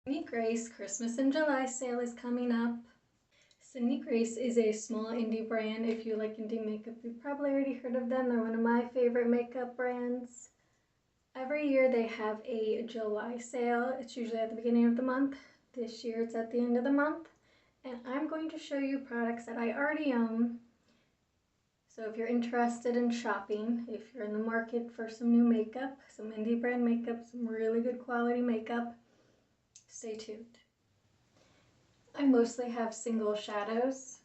Sydney Grace Christmas in July sale is coming up. Sydney Grace is a small indie brand. If you like indie makeup, you've probably already heard of them. They're one of my favorite makeup brands. Every year they have a July sale. It's usually at the beginning of the month. This year it's at the end of the month. And I'm going to show you products that I already own. So if you're interested in shopping, if you're in the market for some new makeup, some indie brand makeup, some really good quality makeup, stay tuned. I mostly have single shadows,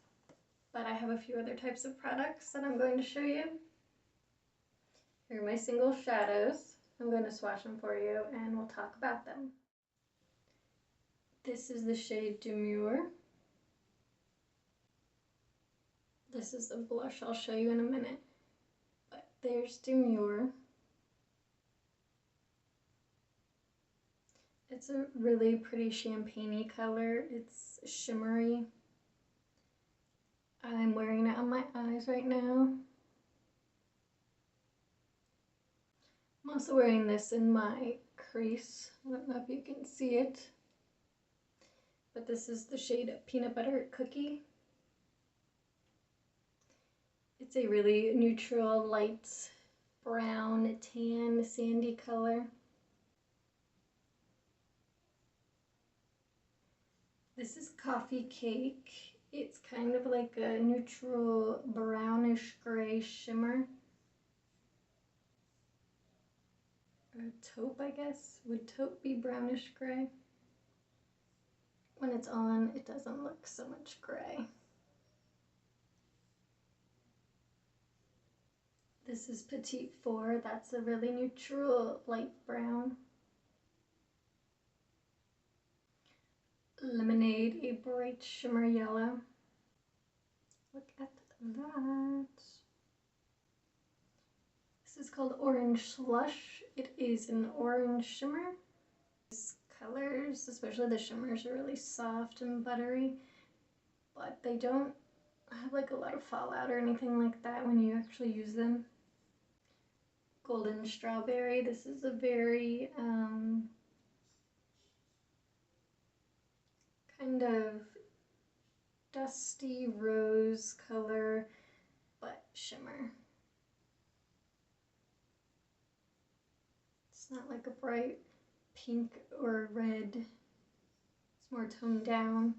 but I have a few other types of products that I'm going to show you. Here are my single shadows. I'm going to swatch them for you and we'll talk about them. This is the shade Demure. This is the blush I'll show you in a minute. But there's Demure. It's a really pretty champagne-y color. It's shimmery. I'm wearing it on my eyes right now. I'm also wearing this in my crease. I don't know if you can see it. But this is the shade Peanut Butter Cookie. It's a really neutral, light brown, tan, sandy color. This is Coffee Cake. It's kind of like a neutral brownish gray shimmer. Or taupe, I guess. Would taupe be brownish gray? When it's on, it doesn't look so much gray. This is Petite Four. That's a really neutral light brown. Lemonade, a bright shimmer yellow. Look at that. This is called Orange Slush. It is an orange shimmer. These colors, especially the shimmers, are really soft and buttery, but they don't have like a lot of fallout or anything like that when you actually use them. Golden Strawberry. This is a very kind of dusty rose color, but shimmer. It's not like a bright pink or red. It's more toned down.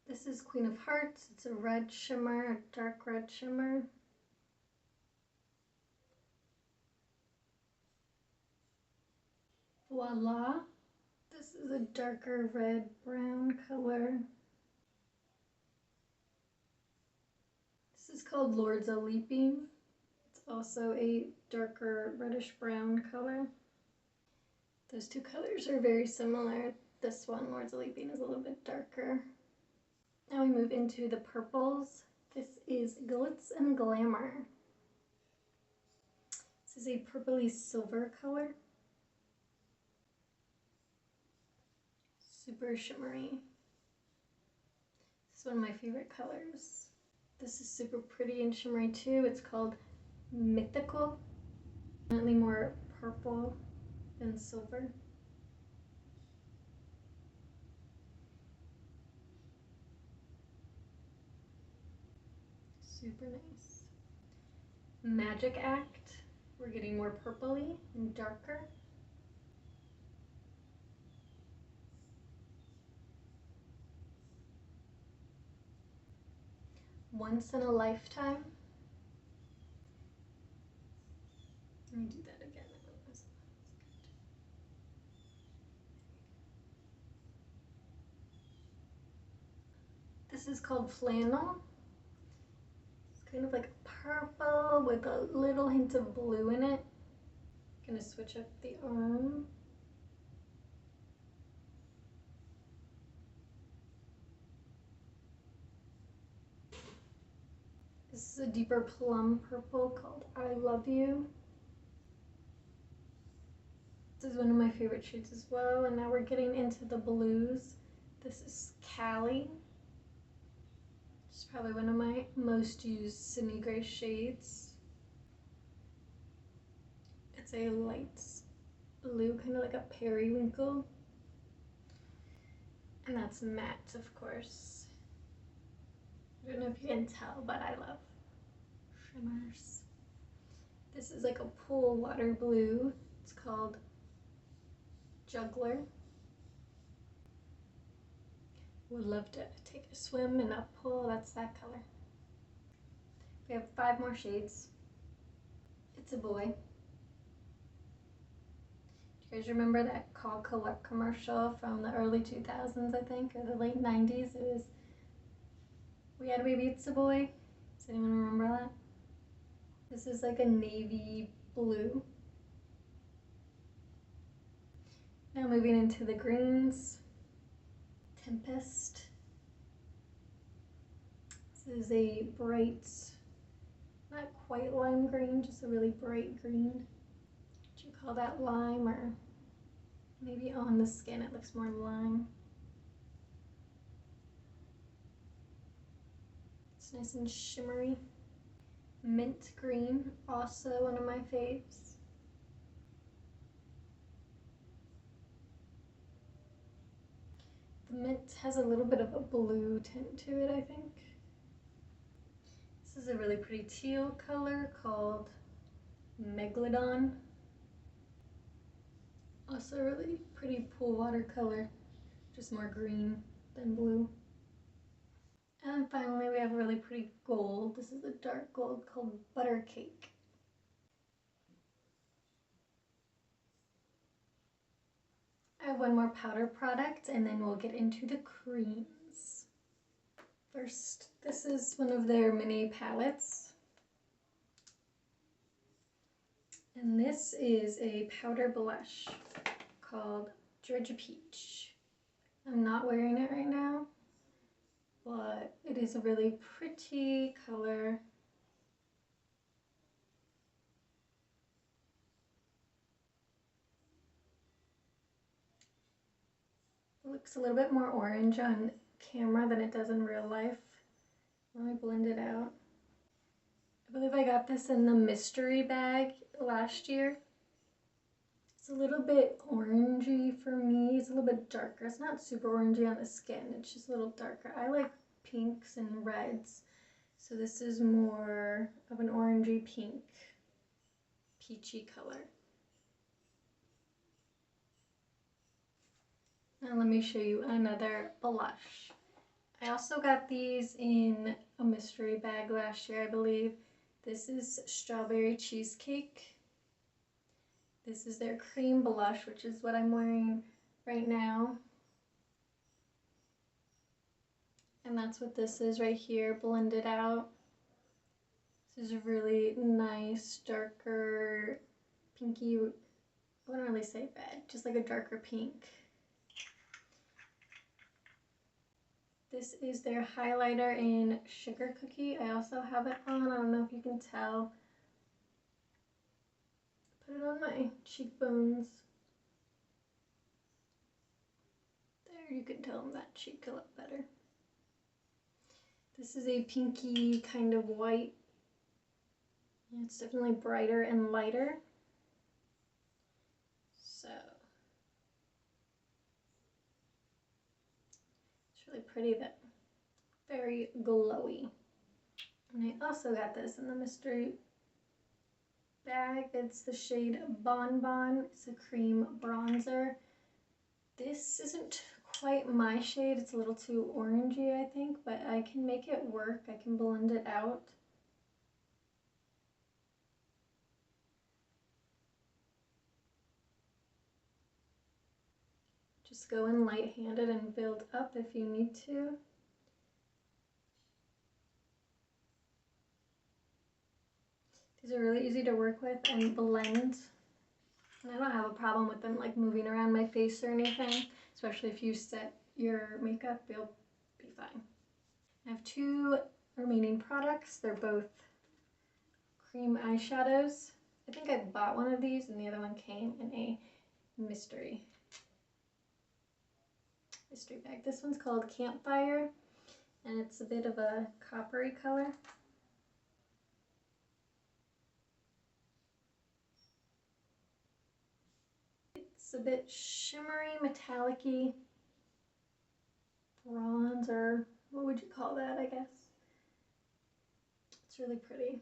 This is Queen of Hearts. It's a red shimmer, a dark red shimmer. Voila. This is a darker red brown color. This is called Lords a Leaping. It's also a darker reddish brown color. Those two colors are very similar. This one, Lords a Leaping, is a little bit darker. Now we move into the purples. This is Glitz and Glamour. This is a purpley silver color. Super shimmery. This is one of my favorite colors. This is super pretty and shimmery too. It's called Mythical. Definitely more purple than silver. Super nice. Magic Act. We're getting more purpley and darker. Once in a Lifetime. Let me do that again. This is called Flannel. It's kind of like purple with a little hint of blue in it. I'm gonna switch up the arm. This is a deeper plum purple called I Love You. This is one of my favorite shades as well, and now we're getting into the blues. This is Cali. It's probably one of my most used Sydney Grace shades. It's a light blue, kind of like a periwinkle. And that's matte, of course. I don't know if you can tell, but I love shimmers. This is like a pool water blue. It's called Juggler. Would love to take a swim in a pool. That's that color. We have 5 more shades. It's a boy. Do you guys remember that Call Collect commercial from the early 2000s, I think, or the late 90s? It was, we had a baby, it's a boy. Does anyone remember that? This is like a navy blue. Now moving into the greens. Tempest. This is a bright, not quite lime green, just a really bright green. Would you call that lime, or maybe on the skin it looks more lime? It's nice and shimmery. Mint green, also one of my faves. The mint has a little bit of a blue tint to it, I think. This is a really pretty teal color called Megalodon. Also a really pretty pool water color, just more green than blue. And finally we have a really pretty gold. This is a dark gold called Butter Cake. I have one more powder product and then we'll get into the creams. First, this is one of their mini palettes. And this is a powder blush called Georgia Peach. I'm not wearing it right now, but it is a really pretty color. It looks a little bit more orange on camera than it does in real life. Let me blend it out. I believe I got this in the mystery bag last year. It's a little bit orangey for me. It's a little bit darker. It's not super orangey on the skin. It's just a little darker. I like pinks and reds. So this is more of an orangey pink, peachy color. Now let me show you another blush. I also got these in a mystery bag last year, I believe. This is Strawberry Cheesecake. This is their cream blush, which is what I'm wearing right now. And that's what this is right here, blended out. This is a really nice, darker, pinky, I wouldn't really say red, just like a darker pink. This is their highlighter in Sugar Cookie. I also have it on. I don't know if you can tell. Put it on my cheekbones. There, you can tell that cheek a lot better. This is a pinky kind of white. It's definitely brighter and lighter. So it's really pretty though. Very glowy. And I also got this in the mystery bag. It's the shade Bon Bon. It's a cream bronzer. This isn't quite my shade. It's a little too orangey, I think, but I can make it work. I can blend it out. Just go in light-handed and build up if you need to. These are really easy to work with and blend. And I don't have a problem with them like moving around my face or anything, especially if you set your makeup, you'll be fine. I have 2 remaining products. They're both cream eyeshadows. I think I bought one of these and the other one came in a mystery bag. This one's called Campfire and it's a bit of a coppery color. It's a bit shimmery, metallic-y. bronzer. What would you call that, I guess? It's really pretty.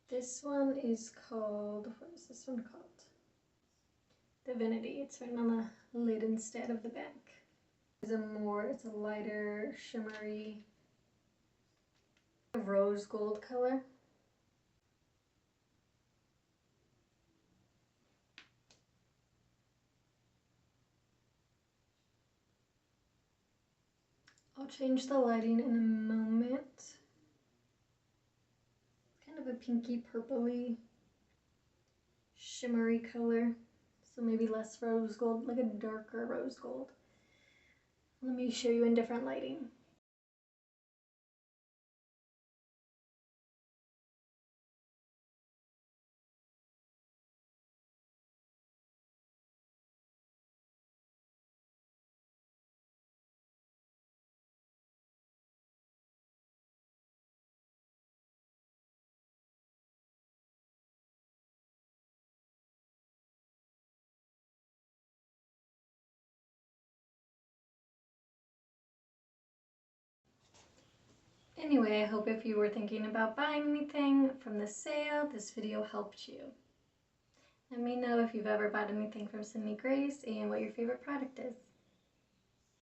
This one is called, what is this one called? Divinity. It's written on the lid instead of the back. It's a lighter, shimmery, rose gold color. I'll change the lighting in a moment. Kind of a pinky purpley shimmery color, so maybe less rose gold, like a darker rose gold. Let me show you in different lighting. Anyway, I hope if you were thinking about buying anything from the sale, this video helped you. Let me know if you've ever bought anything from Sydney Grace and what your favorite product is.